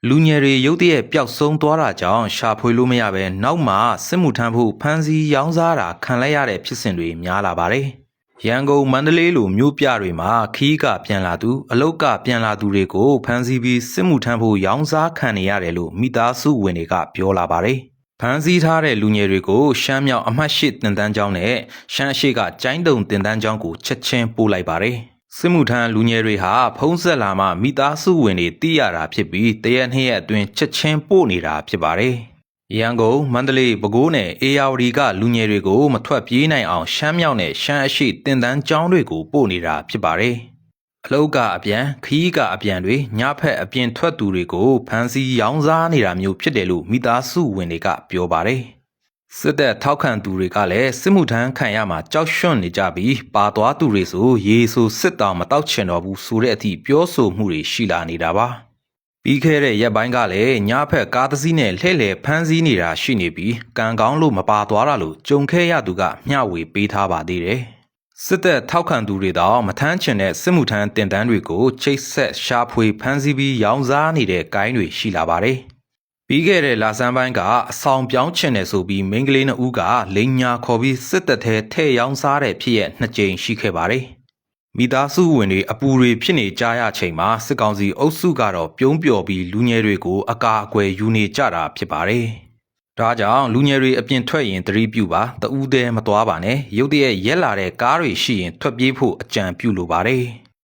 လူငယ်တွေရုတ်တရက်ပျောက်ဆုံးသွားတာကြောင့်ရှာဖွေလို့မရပဲနောက်မှစစ်မှုထမ်းဖို့ဖမ်းဆီးရောင်းစားတာခံလိုက်ရတဲ့ဖြစ်စဉ်တွေများလာပါတယ်။ရန်ကုန်မန္တလေးလိုမြို့ပြတွေမှာခီးကပြန်လာသူအလုတ်ကပြန်လာသူတွေကိုဖမ်းဆီးပြီးစစ်မှုထမ်းဖို့ရောင်းစားခံနေရတယ်လို့မိသားစုဝင်တွေကပြောလာပါတယ်။ဖမ်းဆီးထားတဲ့လူငယ်တွေကိုရှမ်းမြောက်အမှတ်၈တင်တန်းကျောင်းနဲ့ရှမ်းအရှေ့ကကျိုင်းတုံတင်တန်းကျောင်းကိုချက်ချင်းပို့လိုက်ပါတယ်။စစ်မှုထမ်းလူငယ်တွေဟာဖုံးဆက်လာမှမိသားစုဝင်တွေသိရတာဖြစ်ပြီးတရက်နှစ်ရက်အတွင်းချက်ချင်းပို့နေတာဖြစ်ပါတယ်။ရန်ကုန်မန္တလေးပဲခူးနဲ့အေရဝတီကလူငယ်တွေကိုမထွက်ပြေးနိုင်အောင်ရှမ်းမြောက်နဲ့ရှမ်းအရှေ့တင်တန်းကျောင်းတွေကိုပို့နေတာဖြစ်ပါတယ်။အလုတ်ကအပြန်ခီးကအပြန်တွေညဖက်အပြင်ထွက်သူတွေကိုဖမ်းဆီးရောင်းစားနေတာမျိုးဖြစ်တယ်လို့မိသားစုဝင်တွေကပြောပါတယ်။စစ်တပ်ထောက်ခံသူတွေကလည်းစစ်မှုထမ်းခံရမှာကြောက်ရွံ့နေကြပြီးပါသွားသူတွေဆိုရေဆိုစစ်တောင်မတောက်ချင်တော့ဘူးဆိုတဲ့အထိပြောဆိုမှုတွေရှိလာနေတာပါပြီးခဲ့တဲ့ရက်ပိုင်းကလည်းညဖက်ကားတစ်စီးနဲ့လှည့်လည်ဖမ်းဆီးနေတာရှိနေပြီးကံကောင်းလို့မပါသွားတာလို့ကြုံခဲ့ရသူကမျှဝေပေးထားပါသေးတယ်စစ်တပ်ထောက်ခံသူတွေတော့မထမ်းချင်တဲ့စစ်မှုထမ်းတင်တန်းတွေကိုချိတ်ဆက်ရှာဖွေဖမ်းဆီးပြီးရောင်းစားနေတဲ့ဂိုင်းတွေရှိလာပါတယ်ပြီးခဲ့တဲ့လဆန်းပိုင်းကအဆောင်ပြောင်းချင်တယ်ဆိုပြီးမိန်းကလေး2ဦးကလိန်ညာခေါ်ပြီးစစ်တပ်ထဲထည့်ရောင်းစားတဲ့ဖြစ်ရ2ကြိမ်ရှိခဲ့ပါတယ်။မိသားစုဝင်တွေအပူတွေဖြစ်နေကြရချိန်မှာစစ်ကောင်စီအုပ်စုကတော့ပြုံးပျော်ပြီးလူငယ်တွေကိုအကာအကွယ်ယူနေကြတာဖြစ်ပါတယ်။ဒါကြောင့်လူငယ်တွေအပြင်ထွက်ရင်သတိပြုပါတဦးတည်းမသွားပါနဲ့ရုတ်တရက်ရက်လာတဲ့ကားတွေရှိရင်ထွက်ပြေးဖို့အကြံပြုလိုပါတယ်။